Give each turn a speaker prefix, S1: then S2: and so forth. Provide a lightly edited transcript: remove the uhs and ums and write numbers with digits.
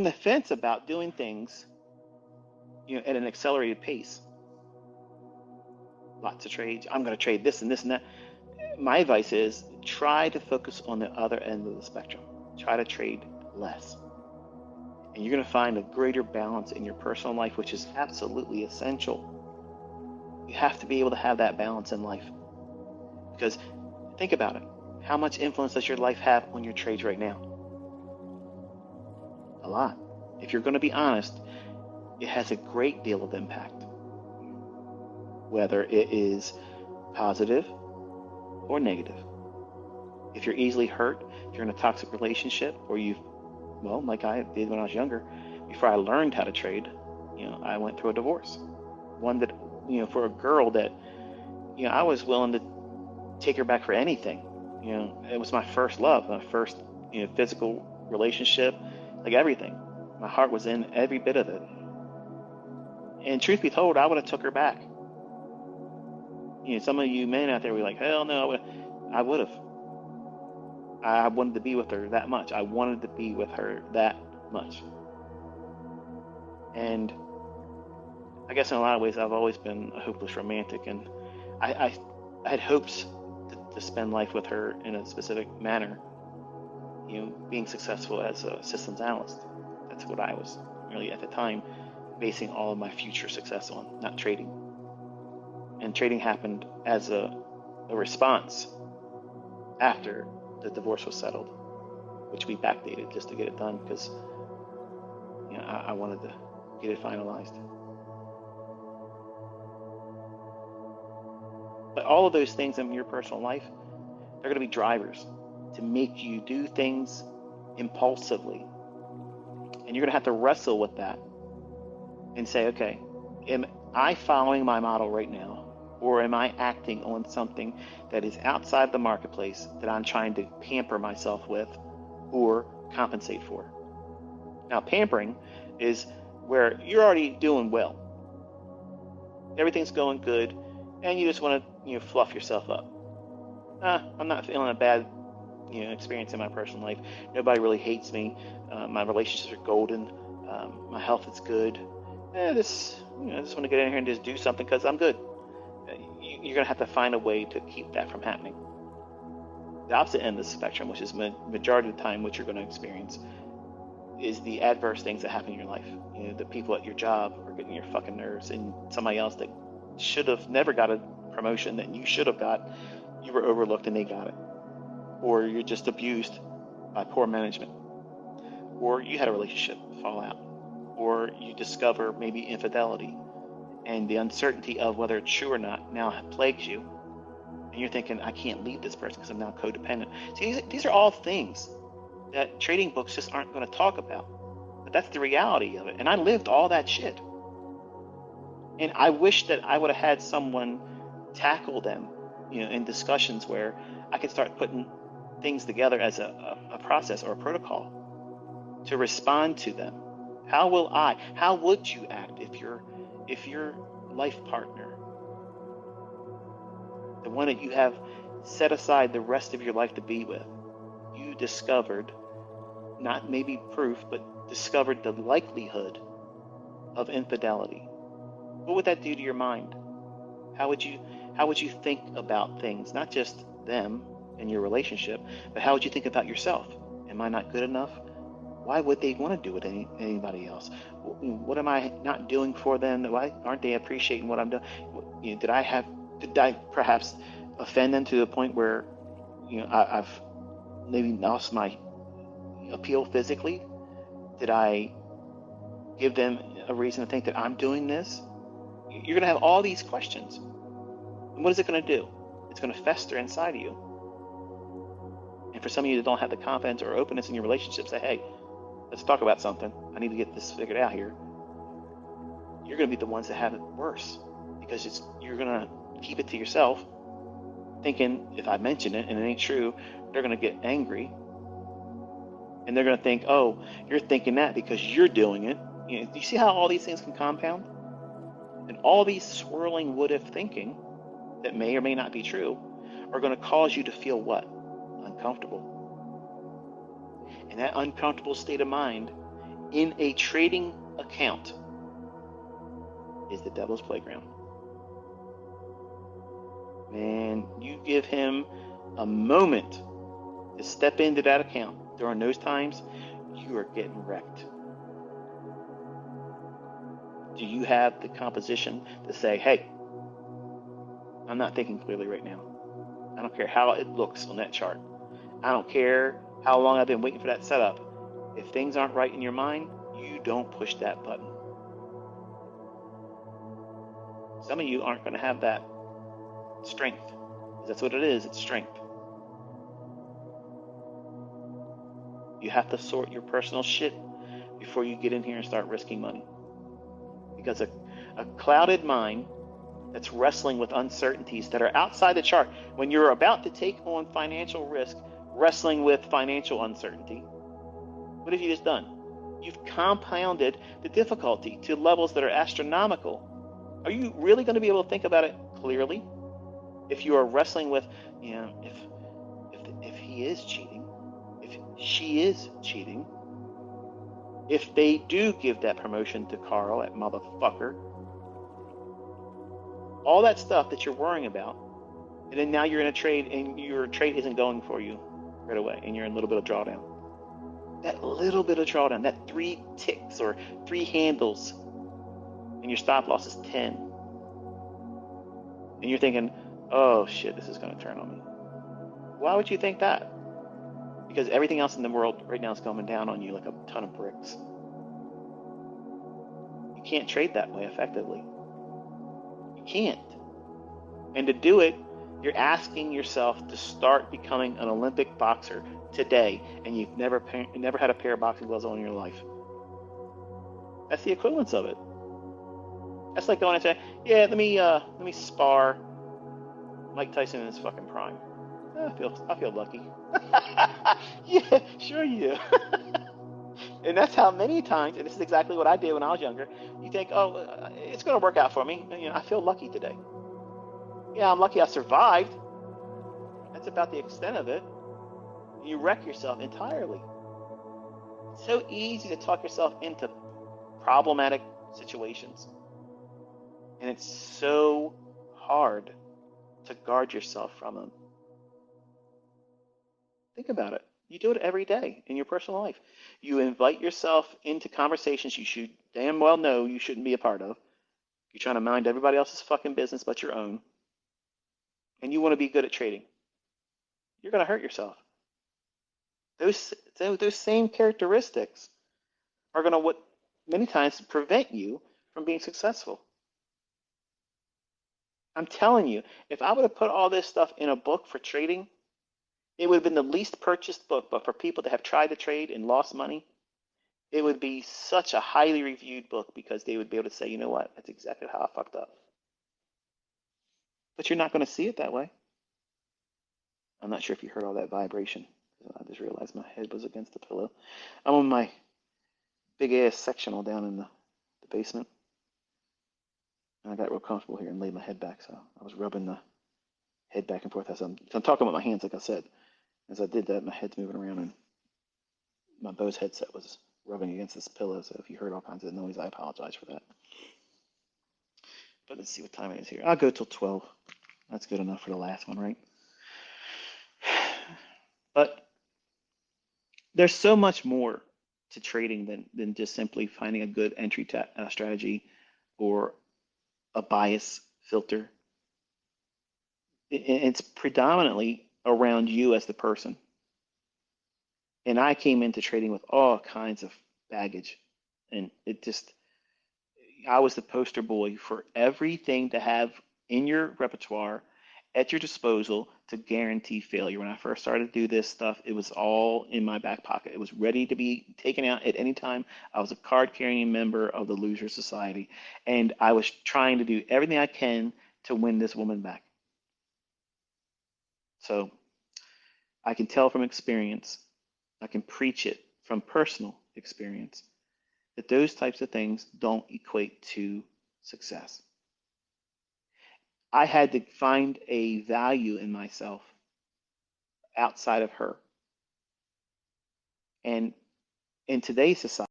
S1: the fence about doing things, at an accelerated pace. Lots of trades. I'm going to trade this and this and that. My advice is try to focus on the other end of the spectrum. Try to trade less. And you're going to find a greater balance in your personal life, which is absolutely essential. You have to be able to have that balance in life. Because think about it. How much influence does your life have on your trades right now? A lot. If you're going to be honest, it has a great deal of impact. Whether it is positive or negative. If you're easily hurt, if you're in a toxic relationship, or like I did when I was younger, before I learned how to trade, I went through a divorce. One that, for a girl that, I was willing to take her back for anything. It was my first love, my first, physical relationship, like everything. My heart was in every bit of it. And truth be told, I would have took her back. Some of you men out there were like, hell no, I would have. I wanted to be with her that much. I wanted to be with her that much. And I guess in a lot of ways, I've always been a hopeless romantic, and I had hopes to spend life with her in a specific manner, being successful as a systems analyst. That's what I was really at the time basing all of my future success on, not trading. And trading happened as a response after the divorce was settled, which we backdated just to get it done because I wanted to get it finalized. But all of those things in your personal life, they're going to be drivers to make you do things impulsively. And you're going to have to wrestle with that and say, okay, am I following my model right now? Or am I acting on something that is outside the marketplace that I'm trying to pamper myself with or compensate for? Now, pampering is where you're already doing well. Everything's going good, and you just want to, fluff yourself up. I'm not feeling a bad, experience in my personal life. Nobody really hates me. My relationships are golden. My health is good. I just want to get in here and just do something because I'm good. You're going to have to find a way to keep that from happening. The opposite end of the spectrum, which is majority of the time what you're going to experience, is the adverse things that happen in your life. The people at your job are getting your fucking nerves, and somebody else that should have never got a promotion that you should have got, you were overlooked and they got it. Or you're just abused by poor management. Or you had a relationship fallout. Or you discover maybe infidelity. And the uncertainty of whether it's true or not now plagues you. And you're thinking, I can't leave this person because I'm now codependent. See, these are all things that trading books just aren't going to talk about. But that's the reality of it. And I lived all that shit. And I wish that I would have had someone tackle them, in discussions where I could start putting things together as a process or a protocol to respond to them. How would you act if your life partner, the one that you have set aside the rest of your life to be with, you discovered, not maybe proof, but discovered the likelihood of infidelity? What would that do to your mind? How would you think about things, not just them and your relationship, but how would you think about yourself? Am I not good enough? Why would they want to do it with anybody else? What am I not doing for them? Why aren't they appreciating what I'm doing? Did I perhaps offend them to the point where I've maybe lost my appeal physically? Did I give them a reason to think that I'm doing this? You're going to have all these questions. And what is it going to do? It's going to fester inside of you. And for some of you that don't have the confidence or openness in your relationship, say, hey, let's talk about something. I need to get this figured out here. You're going to be the ones that have it worse because you're going to keep it to yourself, thinking if I mention it and it ain't true, they're going to get angry. And they're going to think, oh, you're thinking that because you're doing it. Do you see how all these things can compound? And all these swirling what-if thinking that may or may not be true are going to cause you to feel what? Uncomfortable. And that uncomfortable state of mind in a trading account is the devil's playground. Man, you give him a moment to step into that account during those times, you are getting wrecked. Do you have the composition to say, hey, I'm not thinking clearly right now. I don't care how it looks on that chart. I don't care how long I've been waiting for that setup. If things aren't right in your mind, you don't push that button. Some of you aren't going to have that strength. That's what it is. It's strength. You have to sort your personal shit before you get in here and start risking money. Because a clouded mind that's wrestling with uncertainties that are outside the chart, when you're about to take on financial risk, wrestling with financial uncertainty, what have you just done? You've compounded the difficulty to levels that are astronomical. Are you really going to be able to think about it clearly if you are wrestling with, if he is cheating, if she is cheating, if they do give that promotion to Carl, that motherfucker, all that stuff that you're worrying about, and then now you're in a trade and your trade isn't going for you right away and you're in a little bit of drawdown. That little bit of drawdown, that 3 ticks or 3 handles, and your stop loss is 10. And you're thinking, oh shit, this is going to turn on me. Why would you think that? Because everything else in the world right now is coming down on you like a ton of bricks. You can't trade that way effectively. You can't. And to do it, you're asking yourself to start becoming an Olympic boxer today, and you've never had a pair of boxing gloves on in your life. That's the equivalence of it. That's like going and saying, yeah, let me spar Mike Tyson in his fucking prime. I feel lucky. Yeah, sure you do. And that's how many times, and this is exactly what I did when I was younger, you think, oh, it's going to work out for me. I feel lucky today. Yeah, I'm lucky I survived. That's about the extent of it. You wreck yourself entirely. It's so easy to talk yourself into problematic situations. And it's so hard to guard yourself from them. Think about it. You do it every day in your personal life. You invite yourself into conversations you should damn well know you shouldn't be a part of. You're trying to mind everybody else's fucking business but your own. And you want to be good at trading. You're going to hurt yourself. Those same characteristics are going to many times prevent you from being successful. I'm telling you, if I would have put all this stuff in a book for trading, it would have been the least purchased book, but for people that have tried to trade and lost money, it would be such a highly reviewed book because they would be able to say, you know what, that's exactly how I fucked up. But you're not going to see it that way. I'm not sure if you heard all that vibration. I just realized my head was against the pillow. I'm on my big ass sectional down in the basement. And I got real comfortable here and laid my head back, so I was rubbing the head back and forth as I'm talking about my hands, like I said. As I did that, my head's moving around and my Bose headset was rubbing against this pillow, so if you heard all kinds of noise, I apologize for that. But let's see what time it is here. I'll go till 12. That's good enough for the last one, right? But there's so much more to trading than just simply finding a good entry strategy or a bias filter. It's predominantly around you as the person. And I came into trading with all kinds of baggage. And I was the poster boy for everything to have in your repertoire at your disposal to guarantee failure. When I first started to do this stuff, it was all in my back pocket. It was ready to be taken out at any time. I was a card-carrying member of the Loser Society, and I was trying to do everything I can to win this woman back. So I can tell from experience, I can preach it from personal experience, that those types of things don't equate to success. I had to find a value in myself outside of her. And in today's society,